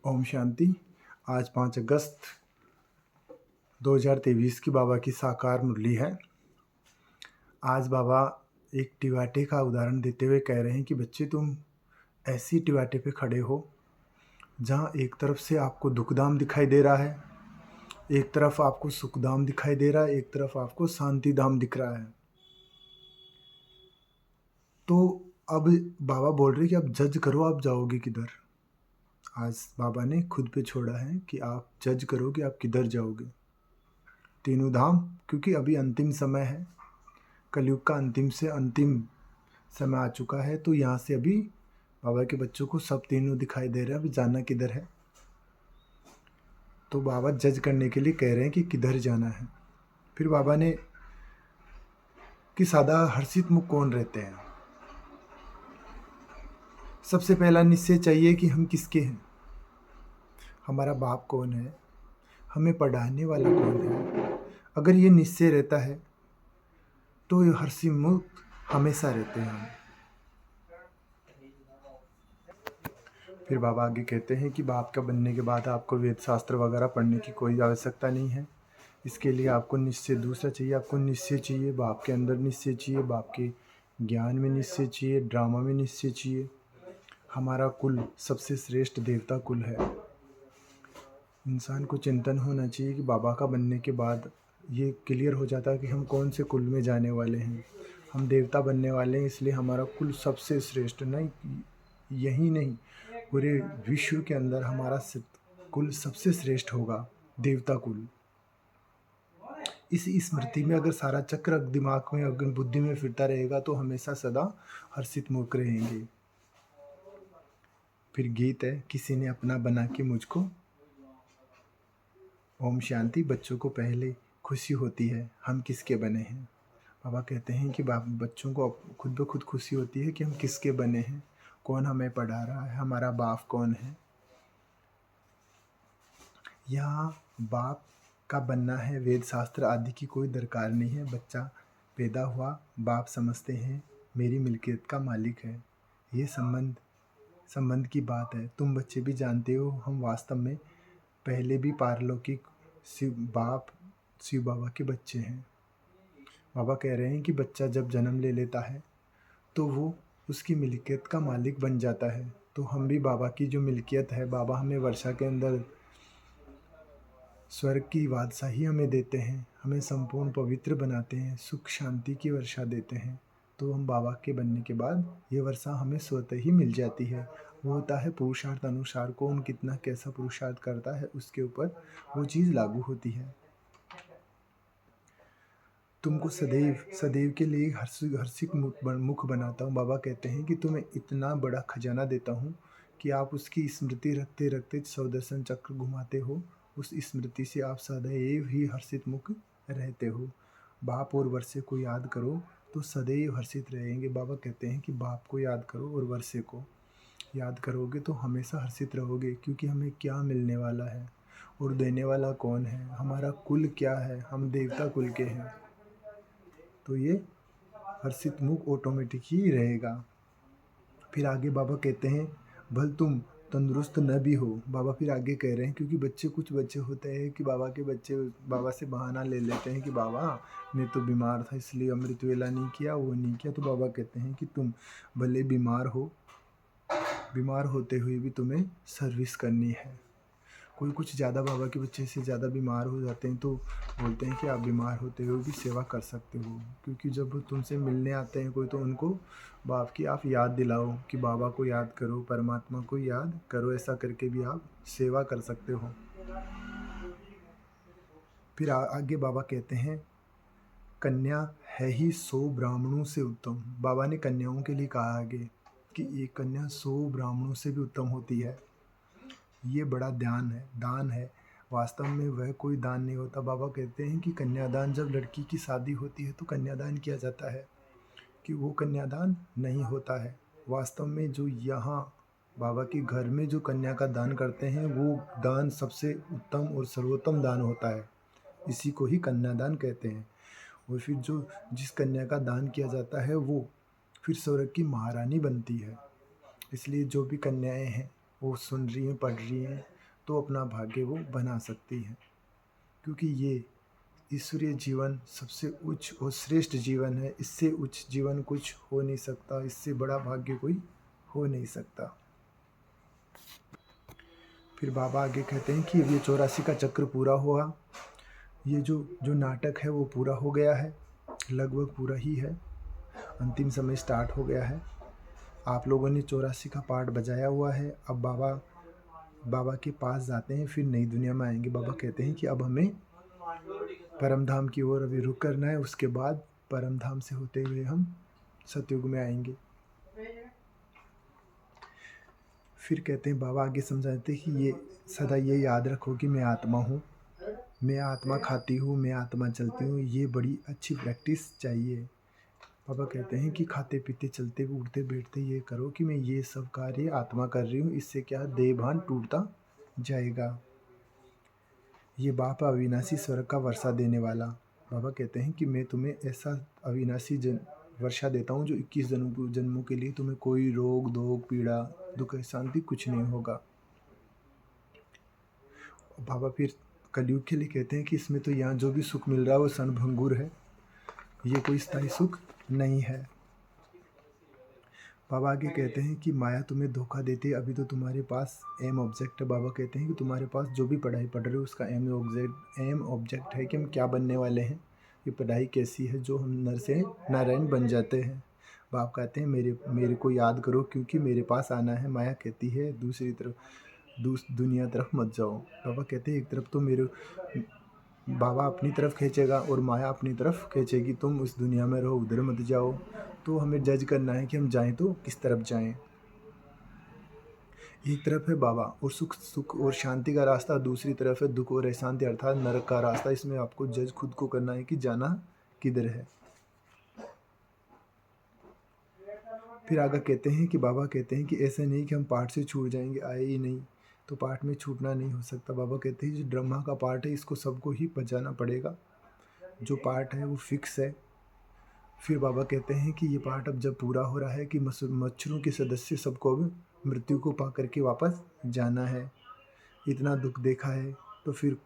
ओम शांति। आज 5 अगस्त 2023 की बाबा की साकार मुरली है। आज बाबा एक टिवाटे का उदाहरण देते हुए कह रहे हैं कि बच्चे, तुम ऐसी टिवाटे पे खड़े हो जहाँ एक तरफ से आपको दुखधाम दिखाई दे रहा है, एक तरफ आपको सुखधाम दिखाई दे रहा है, एक तरफ आपको शांति धाम दिख रहा है। तो अब बाबा बोल रहे कि अब जज करो, आप जाओगे किधर। आज बाबा ने खुद पे छोड़ा है कि आप जज करो कि आप किधर जाओगे। तीनों धाम, क्योंकि अभी अंतिम समय है, कलयुग का अंतिम से अंतिम समय आ चुका है। तो यहाँ से अभी बाबा के बच्चों को सब तीनों दिखाई दे रहे हैं, अभी जाना किधर है। तो बाबा जज करने के लिए कह रहे हैं कि किधर जाना है। फिर बाबा ने कि सादा हर्षित मुख कौन रहते हैं। सबसे पहला निश्चय चाहिए कि हम किसके हैं, हमारा बाप कौन है, हमें पढ़ाने वाला कौन है। अगर ये निश्चय रहता है तो ये हर्षित मुख हमेशा रहते हैं हम। फिर बाबा आगे कहते हैं कि बाप का बनने के बाद आपको वेद शास्त्र वगैरह पढ़ने की कोई आवश्यकता नहीं है। इसके लिए आपको निश्चय दूसरा चाहिए, आपको निश्चय चाहिए, बाप के अंदर निश्चय चाहिए, बाप के ज्ञान में निश्चय चाहिए, ड्रामा में निश्चय चाहिए। हमारा कुल सबसे श्रेष्ठ देवता कुल है। इंसान को चिंतन होना चाहिए कि बाबा का बनने के बाद ये क्लियर हो जाता है कि हम कौन से कुल में जाने वाले हैं। हम देवता बनने वाले हैं, इसलिए हमारा कुल सबसे श्रेष्ठ, नहीं यही नहीं पूरे विश्व के अंदर हमारा कुल सबसे श्रेष्ठ होगा, देवता कुल। इस स्मृति में अगर सारा चक्र दिमाग में, अगर बुद्धि में फिरता रहेगा तो हमेशा सदा हर्षित मुख रहेंगे। फिर गीत है, किसी ने अपना बना के मुझको। ओम शांति। बच्चों को पहले खुशी होती है हम किसके बने हैं। बाबा कहते हैं कि बच्चों को खुद ब खुद खुशी होती है कि हम किसके बने हैं, कौन हमें पढ़ा रहा है, हमारा बाप कौन है। यहाँ बाप का बनना है, वेद शास्त्र आदि की कोई दरकार नहीं है। बच्चा पैदा हुआ, बाप समझते हैं मेरी मिल्कियत का मालिक है। ये संबंध की बात है। तुम बच्चे भी जानते हो हम वास्तव में पहले भी पारलौकिक शिव बाबा के बच्चे हैं। बाबा कह रहे हैं कि बच्चा जब जन्म ले लेता है तो वो उसकी मिल्कियत का मालिक बन जाता है। तो हम भी बाबा की जो मिल्कियत है, बाबा हमें वर्षा के अंदर स्वर्ग की बादशाही हमें देते हैं, हमें संपूर्ण पवित्र बनाते हैं, सुख शांति की वर्षा देते हैं। तो हम बाबा के बनने के बाद ये वर्षा हमें स्वतः ही मिल जाती है। वो होता है पुरुषार्थ अनुसार, कौन कितना कैसा पुरुषार्थ करता है उसके ऊपर वो चीज़ लागू होती है। तुमको सदैव के लिए हर्षित मुख बनाता हूँ। बाबा कहते हैं कि तुम्हें इतना बड़ा खजाना देता हूँ कि आप उसकी स्मृति रखते रखते सौदर्शन चक्र घुमाते हो। उस स्मृति से आप सदैव ही हर्षित मुख रहते हो। बाप और वर्षे को याद करो तो सदैव हर्षित रहेंगे। बाबा कहते हैं कि बाप को याद करो और वर्षे को याद करोगे तो हमेशा हर्षित रहोगे, क्योंकि हमें क्या मिलने वाला है और देने वाला कौन है, हमारा कुल क्या है, हम देवता कुल के हैं। तो ये हर्षित मुख ऑटोमेटिक ही रहेगा। फिर आगे बाबा कहते हैं भल तुम तंदुरुस्त न भी हो। बाबा फिर आगे कह रहे हैं, क्योंकि कुछ बच्चे होते हैं कि बाबा के बच्चे बाबा से बहाना ले लेते हैं कि बाबा मैं तो बीमार था इसलिए अमृत वेला नहीं किया, वो नहीं किया। तो बाबा कहते हैं कि तुम भले बीमार हो, बीमार होते हुए भी तुम्हें सर्विस करनी है। कुछ ज़्यादा बाबा के बच्चे से ज़्यादा बीमार हो जाते हैं तो बोलते हैं कि आप बीमार होते हुए भी सेवा कर सकते हो, क्योंकि जब तुमसे मिलने आते हैं कोई तो उनको बाप की आप याद दिलाओ कि बाबा को याद करो, परमात्मा को याद करो। ऐसा करके भी आप सेवा कर सकते हो। फिर आगे बाबा कहते हैं कन्या है ही 100 ब्राह्मणों से उत्तम। बाबा ने कन्याओं के लिए कहा आगे कि ये कन्या 100 ब्राह्मणों से भी उत्तम होती है। ये बड़ा दान है। वास्तव में वह कोई दान नहीं होता। बाबा कहते हैं कि कन्यादान, जब लड़की की शादी होती है तो कन्यादान किया जाता है, कि वो कन्यादान नहीं होता है। वास्तव में जो यहाँ बाबा के घर में जो कन्या का दान करते हैं वो दान सबसे उत्तम और सर्वोत्तम दान होता है। इसी को ही कन्यादान कहते हैं। और फिर जो जिस कन्या का दान किया जाता है वो फिर स्वर्ग की महारानी बनती है। इसलिए जो भी कन्याएं हैं वो सुन रही हैं, पढ़ रही हैं, तो अपना भाग्य वो बना सकती हैं। क्योंकि ये ईश्वरीय जीवन सबसे उच्च और श्रेष्ठ जीवन है। इससे उच्च जीवन कुछ हो नहीं सकता, इससे बड़ा भाग्य कोई हो नहीं सकता। फिर बाबा आगे कहते हैं कि अब ये 84 का चक्र पूरा हुआ, ये जो जो नाटक है वो पूरा हो गया है, लगभग पूरा ही है, अंतिम समय स्टार्ट हो गया है। आप लोगों ने 84 का पार्ट बजाया हुआ है। अब बाबा के पास जाते हैं, फिर नई दुनिया में आएंगे। बाबा कहते हैं कि अब हमें परम धाम की ओर अभी रुख करना है, उसके बाद परम धाम से होते हुए हम सतयुग में आएंगे। फिर कहते हैं, बाबा आगे समझाते हैं कि ये सदा ये याद रखो कि मैं आत्मा हूँ, मैं आत्मा खाती हूँ, मैं आत्मा चलती हूँ। ये बड़ी अच्छी प्रैक्टिस चाहिए। बाबा कहते हैं कि खाते पीते चलते उठते बैठते ये करो कि मैं ये सब कार्य आत्मा कर रही हूँ। इससे क्या देह भान टूटता जाएगा। ये बाप अविनाशी स्वर्ग का वर्षा देने वाला। बाबा कहते हैं कि मैं तुम्हें ऐसा अविनाशी वर्षा देता हूँ जो 21 जन्मों के लिए तुम्हें कोई रोग दोग पीड़ा दुख शांति कुछ नहीं होगा। बाबा फिर कलयुग के लिए कहते हैं कि इसमें तो यहाँ जो भी सुख मिल रहा है वो क्षणभंगुर है, ये कोई स्थायी सुख नहीं है। बाबा आगे कहते हैं कि माया तुम्हें धोखा देती है। अभी तो तुम्हारे पास एम ऑब्जेक्ट है। बाबा कहते हैं कि तुम्हारे पास जो भी पढ़ाई पढ़ रहे हो उसका एम ऑब्जेक्ट है कि हम क्या बनने वाले हैं। ये पढ़ाई कैसी है जो हम नर से नारायण बन जाते हैं। बाप कहते हैं मेरे को याद करो क्योंकि मेरे पास आना है। माया कहती है दूसरी तरफ दुनिया तरफ मत जाओ। बाबा कहते हैं एक तरफ तो बाबा अपनी तरफ खींचेगा और माया अपनी तरफ खींचेगी। तुम उस दुनिया में रहो, उधर मत जाओ। तो हमें जज करना है कि हम जाएं तो किस तरफ जाएं। एक तरफ है बाबा और सुख और शांति का रास्ता, दूसरी तरफ है दुख और अशांति अर्थात नरक का रास्ता। इसमें आपको जज खुद को करना है कि जाना किधर है। फिर आगे कहते हैं कि बाबा कहते हैं कि ऐसे नहीं कि हम पाठ से छूट जाएंगे, आए ही नहीं तो पाठ में छूटना नहीं हो सकता। बाबा कहते हैं जो ब्रह्मा का पाठ है इसको सबको ही बजाना पड़ेगा, जो पाठ है वो फिक्स है। फिर बाबा कहते हैं कि ये पाठ अब जब पूरा हो रहा है कि मच्छरों के सदस्य सबको अब मृत्यु को पा करके वापस जाना है। इतना दुख देखा है तो फिर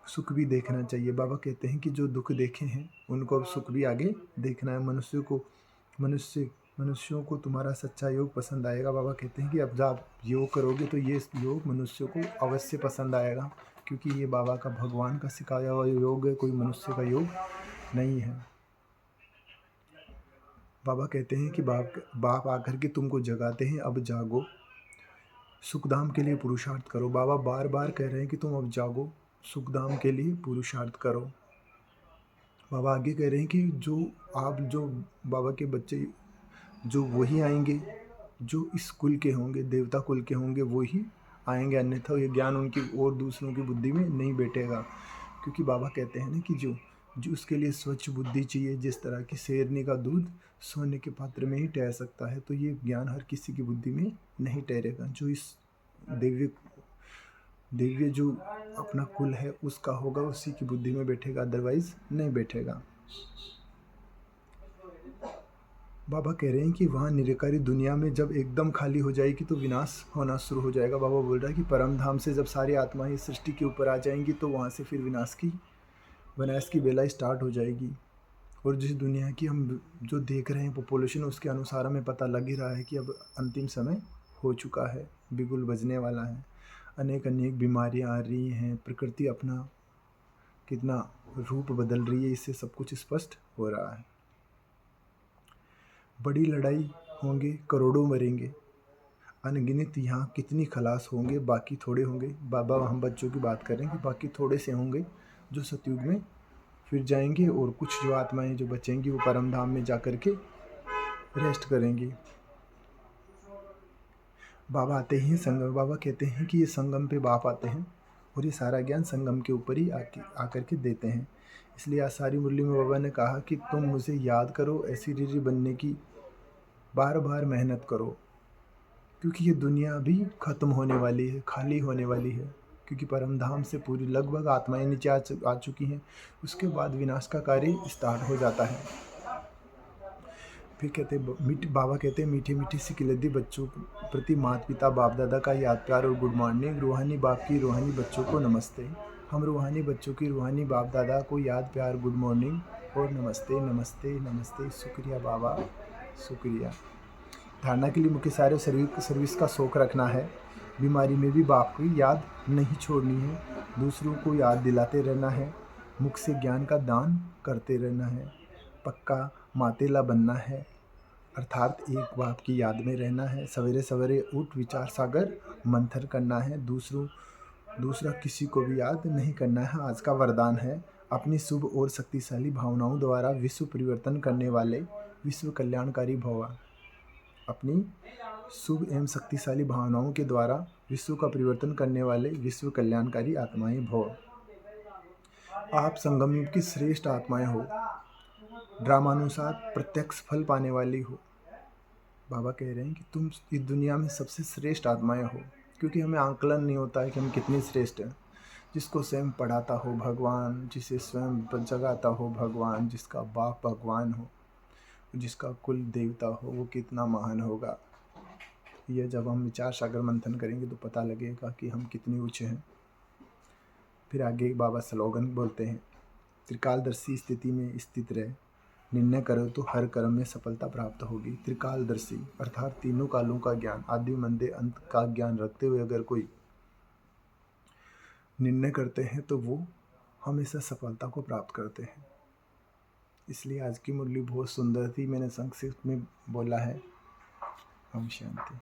सुख भी देखना चाहिए। बाबा कहते हैं कि जो दुख देखे हैं उनको अब सुख भी आगे देखना है। मनुष्यों को तुम्हारा सच्चा योग पसंद आएगा। बाबा कहते हैं कि अब जब आप योग करोगे तो ये योग मनुष्यों को अवश्य पसंद आएगा, क्योंकि ये बाबा का भगवान का सिखाया हुआ योग है, कोई मनुष्य का योग नहीं है। बाबा कहते हैं कि बाप आकर के तुमको जगाते हैं, अब जागो, सुखधाम के लिए पुरुषार्थ करो। बाबा बार बार कह रहे हैं कि तुम अब जागो, सुखधाम के लिए पुरुषार्थ करो। बाबा आगे कह रहे हैं कि जो बाबा के बच्चे जो वही आएंगे जो इस कुल के होंगे, देवता कुल के होंगे, वो ही आएंगे, अन्यथा ये ज्ञान उनकी और दूसरों की बुद्धि में नहीं बैठेगा। क्योंकि बाबा कहते हैं ना कि जो उसके लिए स्वच्छ बुद्धि चाहिए, जिस तरह की शेरनी का दूध सोने के पात्र में ही ठहर सकता है, तो ये ज्ञान हर किसी की बुद्धि में नहीं ठहरेगा। जो इस दिव्य जो अपना कुल है उसका होगा, उसी की बुद्धि में बैठेगा, अदरवाइज नहीं बैठेगा। बाबा कह रहे हैं कि वहाँ निरकारी दुनिया में जब एकदम खाली हो जाएगी तो विनाश होना शुरू हो जाएगा। बाबा बोल रहा है कि परम धाम से जब सारी आत्माएं सृष्टि के ऊपर आ जाएंगी तो वहाँ से फिर विनाश की बेला स्टार्ट हो जाएगी। और जिस दुनिया की हम जो देख रहे हैं पॉपुलेशन, उसके अनुसार हमें पता लग ही रहा है कि अब अंतिम समय हो चुका है, बिगुल बजने वाला है। अनेक बीमारियां आ रही हैं, प्रकृति अपना कितना रूप बदल रही है, इससे सब कुछ स्पष्ट हो रहा है। बड़ी लड़ाई होंगे, करोड़ों मरेंगे, अनगिनत यहाँ कितनी खलास होंगे, बाकी थोड़े होंगे। बाबा हम बच्चों की बात कर रहे हैं कि बाकी थोड़े से होंगे जो सतयुग में फिर जाएंगे, और कुछ जो आत्माएं जो बचेंगी वो परम धाम में जा कर के रेस्ट करेंगी। बाबा आते ही संगम, बाबा कहते हैं कि ये संगम पे बाप आते हैं और ये सारा ज्ञान संगम के ऊपर ही आकर के देते हैं। इसलिए आज सारी मुरली में बाबा ने कहा कि तुम मुझे याद करो, ऐसी रीढ़ी बनने की बार बार मेहनत करो, क्योंकि ये दुनिया अभी ख़त्म होने वाली है, खाली होने वाली है। क्योंकि परम धाम से पूरी लगभग आत्माएं नीचे आ चुकी हैं, उसके बाद विनाश का कार्य स्टार्ट हो जाता है। फिर कहते बाबा कहते हैं मीठी मीठी सी किलद्दी बच्चों प्रति माता पिता बाप दादा का याद प्यार और गुड मॉर्निंग। रूहानी बाप की रूहानी बच्चों को नमस्ते। हम रूहानी बच्चों की रूहानी बाप दादा को याद प्यार गुड मॉर्निंग और नमस्ते नमस्ते नमस्ते। शुक्रिया बाबा, शुक्रिया। धारणा के लिए मुख्य सारे सर्विस का शौक रखना है। बीमारी में भी बाप की याद नहीं छोड़नी है। दूसरों को याद दिलाते रहना है। मुख से ज्ञान का दान करते रहना है। पक्का मातेला बनना है, अर्थात एक बाप की याद में रहना है। सवेरे सवेरे उठ विचार सागर मंथन करना है। दूसरा किसी को भी याद नहीं करना है। आज का वरदान है, अपनी शुभ और शक्तिशाली भावनाओं द्वारा विश्व परिवर्तन करने वाले विश्व कल्याणकारी भव। अपनी शुभ एवं शक्तिशाली भावनाओं के द्वारा विश्व का परिवर्तन करने वाले विश्व कल्याणकारी आत्माएं भव। आप संगम युग की श्रेष्ठ आत्माएं हो, ड्रामानुसार प्रत्यक्ष फल पाने वाली हो। बाबा कह रहे हैं कि तुम इस दुनिया में सबसे श्रेष्ठ आत्माएं हो, क्योंकि हमें आकलन नहीं होता है कि हम कितनी श्रेष्ठ हैं। जिसको स्वयं पढ़ाता हो भगवान, जिसे स्वयं जगाता हो भगवान, जिसका बाप भगवान हो, जिसका कुल देवता हो, वो कितना महान होगा। यह जब हम विचार सागर मंथन करेंगे तो पता लगेगा कि हम कितने ऊंचे हैं। फिर आगे बाबा स्लोगन बोलते हैं, त्रिकालदर्शी स्थिति में स्थित रहे, निर्णय करो तो हर कर्म में सफलता प्राप्त होगी। त्रिकालदर्शी अर्थात तीनों कालों का ज्ञान, आदि मध्य अंत का ज्ञान रखते हुए अगर कोई निर्णय करते हैं तो वो हमेशा सफलता को प्राप्त करते हैं। इसलिए आज की मुरली बहुत सुंदर थी, मैंने संक्षिप्त में बोला है। ओम शांति।